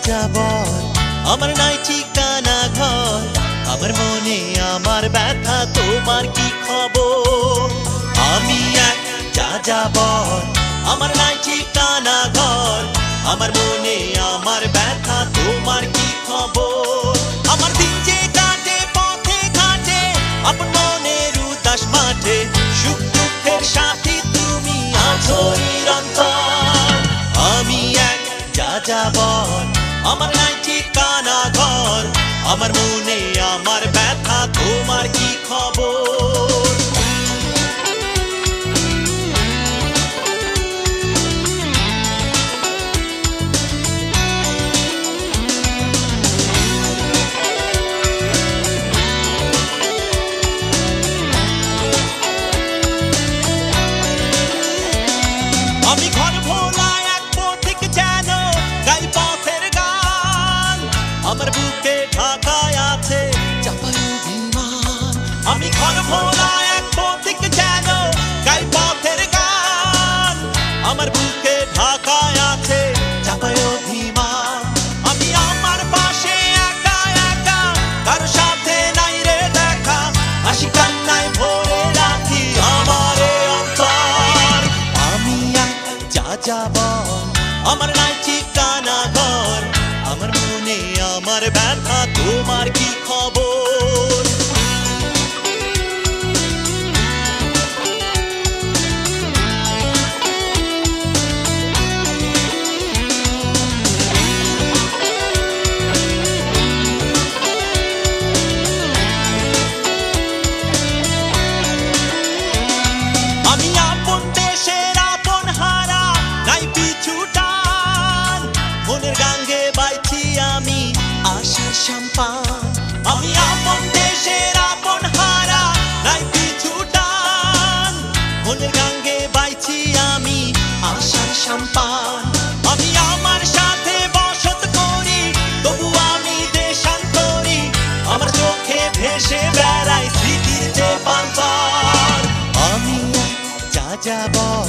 যাযাবর আমার নাই ঠিকানা ঘর আমার মনে আমার ব্যথা তোমার কি খবর আমি এক যাযাবর আমার নাই ঠিকানা ঘর আমার মনে আমার ব্যথা তোমার কি খবর আমার দিন যে কাটে পথে ঘাটে আপন মনের উদাস মাঠে সুখ দুঃখের সাথী তুমি আছো নিরন্তর আমি এক যাযাবর আমার নাই ঠিকানা ঘর আমার মনে আমার ব্যথা তোমার কি খবর আমি ঘর ভোলা এক পথিক যেন গাই পথের গান আমার বুকে ঢাকায় আছে চাপাই অভিমান আমি ঘর ভোলা এক পথিক যেন গাই পথের গান আমার বুকে ঢাকায় আছে চাপাই অভিমান আমি আমার পাশে একা একা কারো সাথে নাই রে দেখা হাসি কান্নায় ভরে রাখি আমার অন্তর আমি এক যাযাবর আমার নাই ঠিকানা ঘর আমার মনে আমার ব্যথা তোমার কি খবর আমি আপন দেশের আপন হারা নাই পিছু টান মনের গাঙ্গে বাইছি আমি আশার সম্পান আমি আপন দেশের আপন হারা নাই পিছু টান মনের গাঙ্গে বাইছি আমি আশার সম্পান আমি আমার সাথে বসত করি তবু আমি দেশান্তরি আমার চোখে ভেসে বেড়াই স্মৃতির যে পান্তর আমি যাযাবর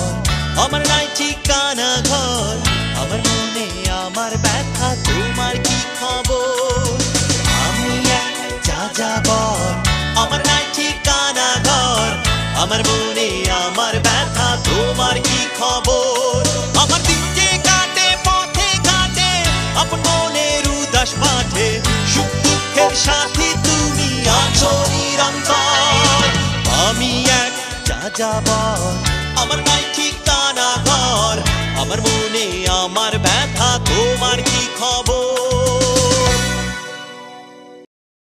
আমার নাই ঠিকানা ঘর আমার মনে আমার ব্যথা তোমার কি খবর আমি এক যাযাবর আমার নাই ঠিকানা ঘর আমার মনে আমার ব্যথা তোমার কি খবর আমার দিন যে কাটে পথে ঘাটে আপন মনের উদাস মাঠে সুখ দুঃখের সাথী তুমি আছো নিরন্তর আমি এক যাযাবর আমার নাই ঠিকানা ঘর আমার মনে আমার ব্যথা তোমার